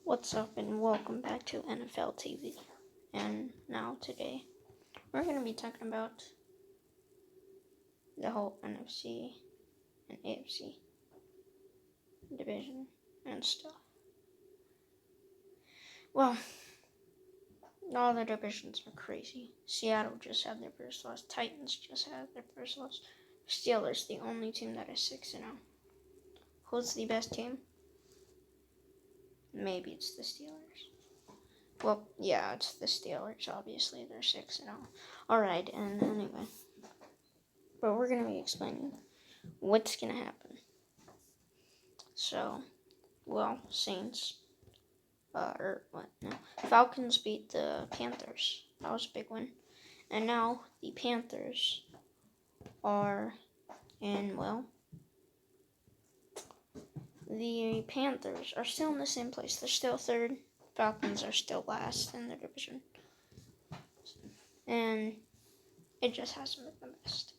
What's up and welcome back to NFL TV. And now today we're going to be talking about the whole NFC and AFC division and stuff. Well, all the divisions are crazy. Seattle just had their first loss. Titans just had their first loss. Steelers, the only team that is 6-0. Who's the best team? Maybe it's the Steelers. Well, yeah, it's the Steelers, obviously. They're 6-0. Alright, and anyway. But we're going to be explaining what's going to happen. So, Saints, Falcons beat the Panthers. That was a big win. And now the Panthers are the Panthers are still in the same place. They're still third. Falcons are still last in their division. And it just hasn't been the best.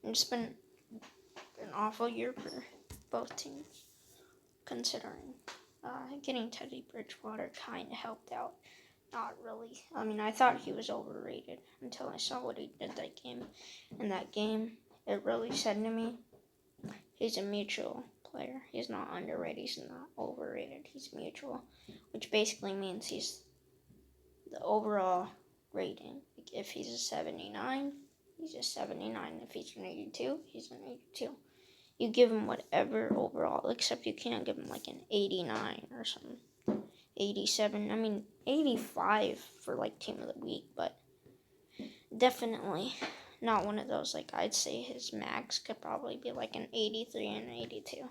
It's been an awful year for both teams, considering getting Teddy Bridgewater kind of helped out. Not really. I mean, I thought he was overrated until I saw what he did that game. In that game, it really said to me, he's a mutual player. He's not underrated. He's not overrated. He's mutual, which basically means he's the overall rating. If he's a 79, he's a 79. If he's an 82, he's an 82. You give him whatever overall, except you can't give him like an 89 or something. 87, 85 for like team of the week, but definitely not one of those. Like, I'd say his max could probably be like an 83 and an 82.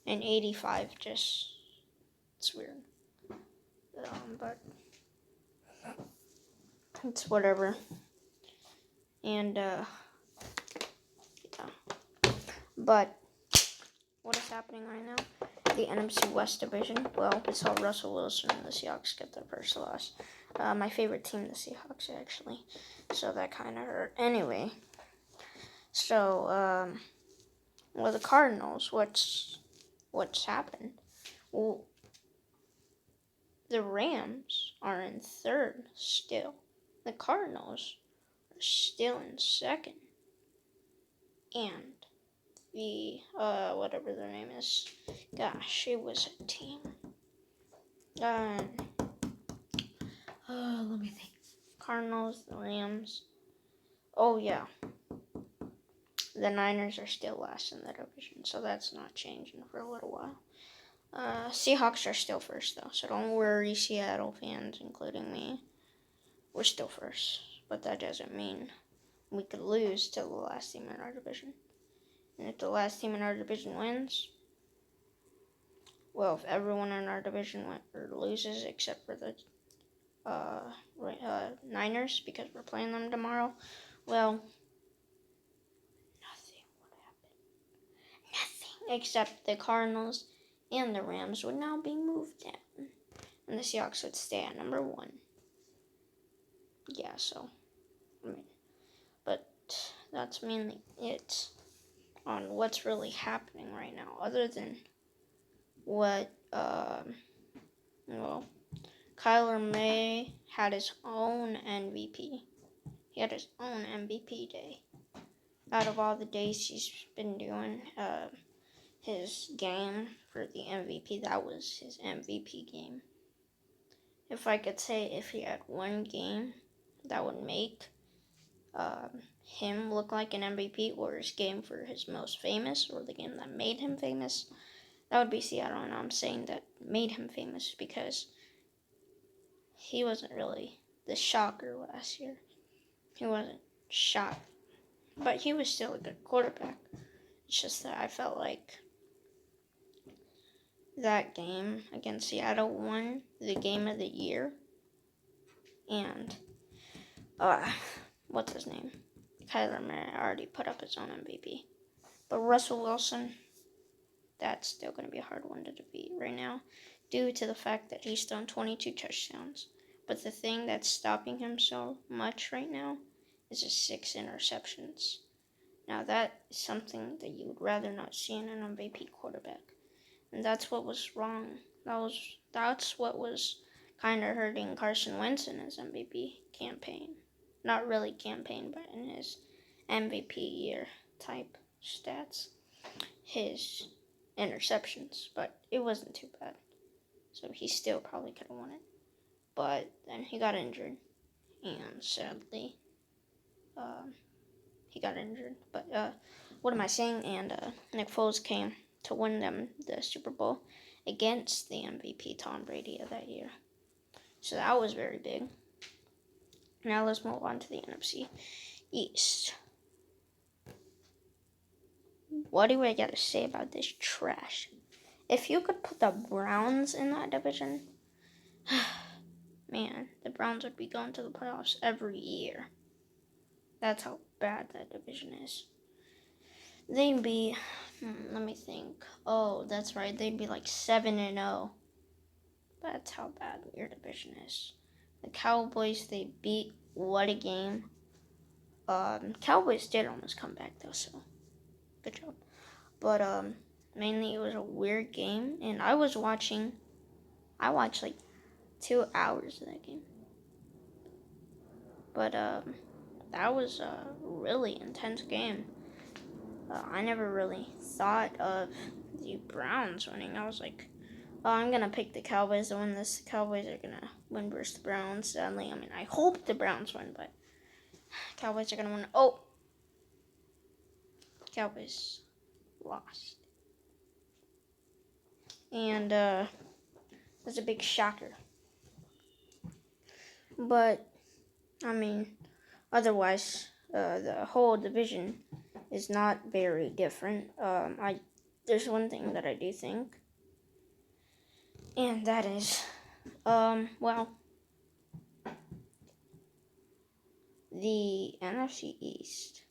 And 85 just, it's weird. But it's whatever. And, yeah. But what is happening right now? The NFC West Division. Well, we saw Russell Wilson and the Seahawks get their first loss. My favorite team, the Seahawks, actually. So that kind of hurt. Anyway, so the Cardinals. What's happened? Well, the Rams are in third still. The Cardinals are still in second, and the whatever their name is. Gosh, it was a team. Let me think. Cardinals, the Rams. Oh yeah. The Niners are still last in the division, so that's not changing for a little while. Seahawks are still first though, so don't worry, Seattle fans, including me. We're still first, but that doesn't mean we could lose to the last team in our division. And if the last team in our division wins, well, if everyone in our division loses except for the Niners, because we're playing them tomorrow, well, nothing would happen. Nothing. Except the Cardinals and the Rams would now be moved down. And the Seahawks would stay at number 1. Yeah, so, but that's mainly it on what's really happening right now, other than what, Kyler May had his own MVP. He had his own MVP day. Out of all the days he's been doing his game for the MVP, that was his MVP game. If I could say if he had one game that would make him look like an MVP, or his game for his most famous, or the game that made him famous, that would be Seattle. And I'm saying that made him famous because he wasn't really the shocker last year. He wasn't shocked, but he was still a good quarterback. It's just that I felt like that game against Seattle won the game of the year. And, what's his name? Kyler Murray already put up his own MVP. But Russell Wilson, that's still going to be a hard one to defeat right now, due to the fact that he's thrown 22 touchdowns. But the thing that's stopping him so much right now is his 6 interceptions. Now that is something that you would rather not see in an MVP quarterback. And that's what was wrong That's what was kind of hurting Carson Wentz in his MVP campaign. Not really campaign, but in his MVP year type stats. His interceptions, but it wasn't too bad. So he still probably could have won it. But then he got injured, and sadly, he got injured. But what am I saying? And Nick Foles came to win them the Super Bowl against the MVP Tom Brady of that year. So that was very big. Now let's move on to the NFC East. What do I got to say about this trash? If you could put the Browns in that division, man, the Browns would be going to the playoffs every year. That's how bad that division is. They'd be, let me think. Oh, that's right. They'd be like 7-0. That's how bad your division is. The Cowboys, they beat. What a game. Cowboys did almost come back though, so good job. But mainly it was a weird game, and I watched like 2 hours of that game. But that was a really intense game. I never really thought of the Browns winning. I was like, oh, I'm going to pick the Cowboys to win this. The Cowboys are going to win versus the Browns. Sadly, I mean, I hope the Browns win, but Cowboys are going to win. Oh! Cowboys lost. And it was a big shocker. But, I mean, otherwise, the whole division is not very different. There's one thing that I do think, and that is, well, the NFC East,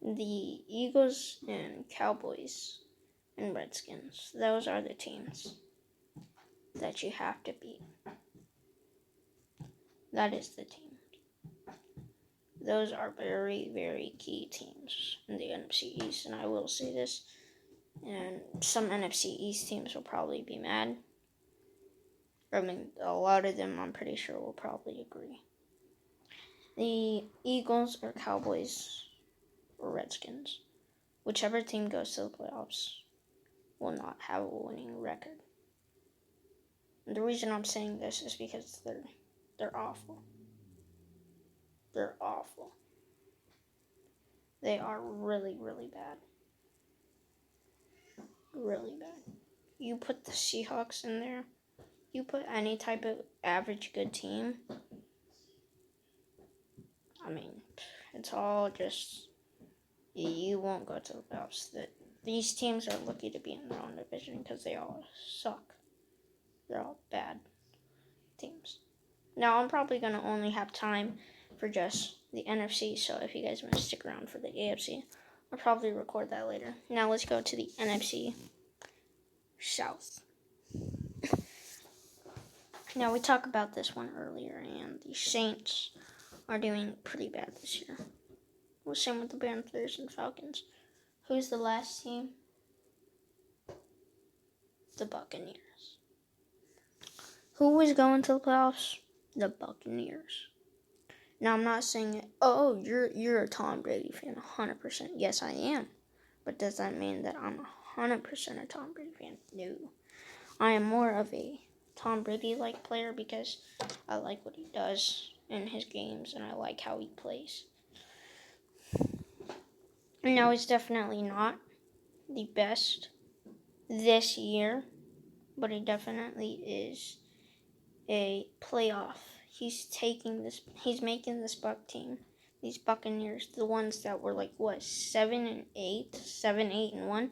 the Eagles and Cowboys and Redskins, those are the teams that you have to beat. That is the team. Those are very, very key teams in the NFC East, and I will say this, and some NFC East teams will probably be mad. I mean, a lot of them, I'm pretty sure, will probably agree. The Eagles or Cowboys or Redskins, whichever team goes to the playoffs, will not have a winning record. And the reason I'm saying this is because they're awful. They're awful. They are really, really bad. Really bad. You put the Seahawks in there, you put any type of average good team, I mean, it's all just, you won't go to the playoffs. These teams are lucky to be in their own division because they all suck. They're all bad teams. Now, I'm probably going to only have time for just the NFC, so if you guys want to stick around for the AFC, I'll probably record that later. Now, let's go to the NFC South. Now, we talked about this one earlier, and the Saints are doing pretty bad this year. Well, same with the Panthers and Falcons. Who's the last team? The Buccaneers. Who is going to the playoffs? The Buccaneers. Now, I'm not saying, oh, you're a Tom Brady fan, 100%. Yes, I am. But does that mean that I'm 100% a Tom Brady fan? No. I am more of a Tom Brady-like player because I like what he does in his games and I like how he plays. No, he's definitely not the best this year, but he definitely is a playoff. He's making this Buck team, these Buccaneers, the ones that were like, 7-8, 7-8-1.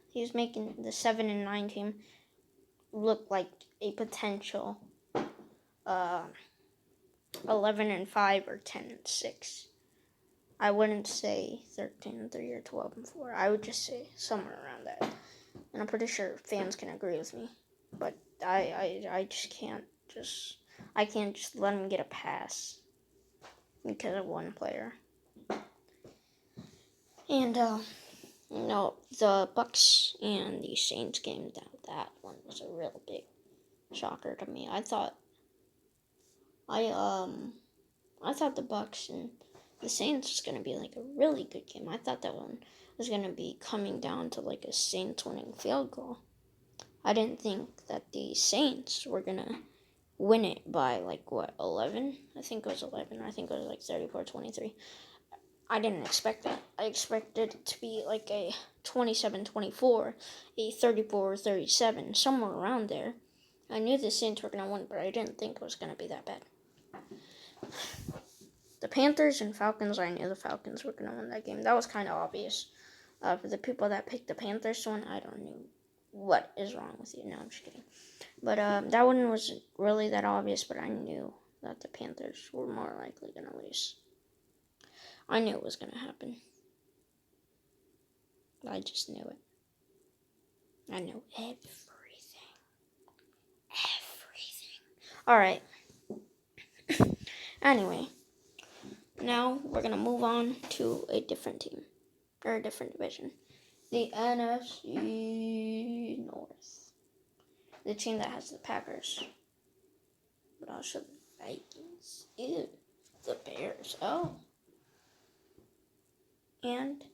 He's making the 7-9 team look like a potential 11-5 or 10-6. I wouldn't say 13-3 or 12-4. I would just say somewhere around that. And I'm pretty sure fans can agree with me. But I can't just let him get a pass because of one player. And No, the Bucks and the Saints game, that one was a real big shocker to me. I thought the Bucks and the Saints was gonna be like a really good game. I thought that one was gonna be coming down to like a Saints winning field goal. I didn't think that the Saints were gonna win it by like 11? I think it was 11. I think it was like 34-23. I didn't expect that. I expected it to be like a 27-24, a 34-37, somewhere around there. I knew the Saints were gonna win, but I didn't think it was gonna be that bad. The Panthers and Falcons, I knew the Falcons were going to win that game. That was kind of obvious. For the people that picked the Panthers to win, I don't know what is wrong with you. No, I'm just kidding. But that one wasn't really that obvious, but I knew that the Panthers were more likely going to lose. I knew it was going to happen. I just knew it. I know everything. All right. Anyway. Now we're going to move on to a different team, or a different division. The NFC North. The team that has the Packers. But also the Vikings. Ew. The Bears. Oh. And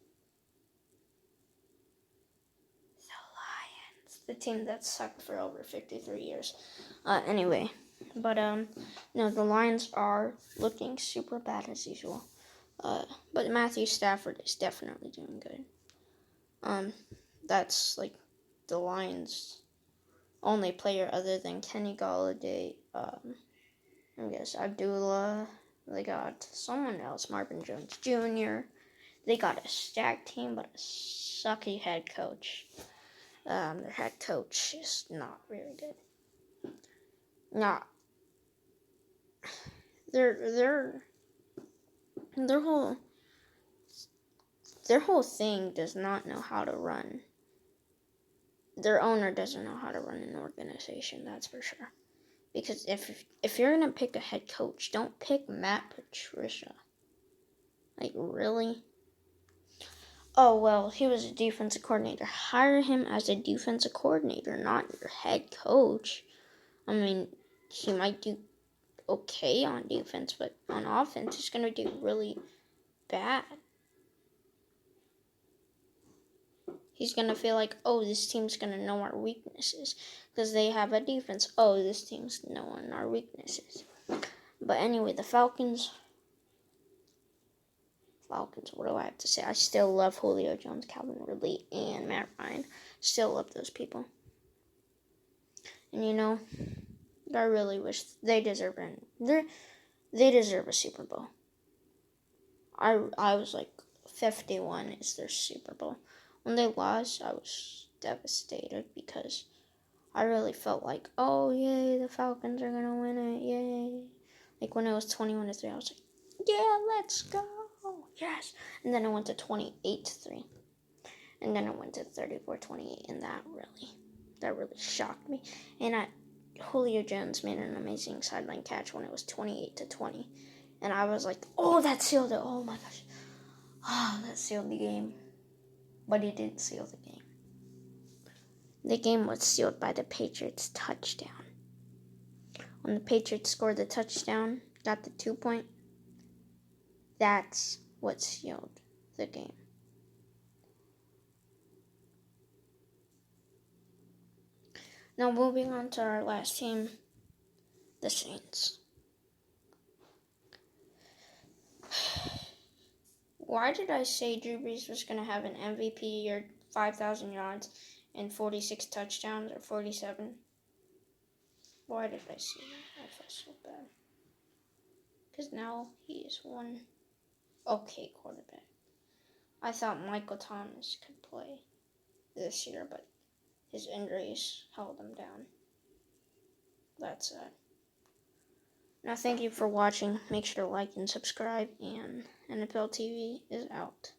the Lions. The team that sucked for over 53 years. Anyway. But, no, the Lions are looking super bad as usual. But Matthew Stafford is definitely doing good. That's like the Lions' only player other than Kenny Golladay. I guess Abdullah. They got someone else, Marvin Jones Jr. They got a stacked team, but a sucky head coach. Their head coach is not very good. Not. Their whole thing does not know how to run. Their owner doesn't know how to run an organization, that's for sure. Because if you're going to pick a head coach, don't pick Matt Patricia. Like, really? Oh, well, he was a defensive coordinator. Hire him as a defensive coordinator, not your head coach. I mean, he might do okay on defense, but on offense, he's going to do really bad. He's going to feel like, oh, this team's going to know our weaknesses because they have a defense. Oh, this team's knowing our weaknesses. But anyway, the Falcons, what do I have to say? I still love Julio Jones, Calvin Ridley, and Matt Ryan. Still love those people. And you know, I really wish they deserve a Super Bowl. I was like, 51 is their Super Bowl. When they lost, I was devastated because I really felt like, oh, yay, the Falcons are going to win it, yay. Like, when it was 21-3, I was like, yeah, let's go, yes. And then it went to 28-3. And then it went to 34-28, and that really shocked me. And Julio Jones made an amazing sideline catch when it was 28-20. And I was like, oh, that sealed it, oh my gosh. Oh, that sealed the game. But he didn't seal the game. The game was sealed by the Patriots' touchdown. When the Patriots scored the touchdown, got the 2-point, that's what sealed the game. Now moving on to our last team, the Saints. Why did I say Drew Brees was going to have an MVP year, 5,000 yards, and 46 touchdowns, or 47? Why did I say that? I felt so bad. Because now he is one okay quarterback. I thought Michael Thomas could play this year, but his injuries held him down. That's sad. Now, thank you for watching. Make sure to like and subscribe, and NFL TV is out.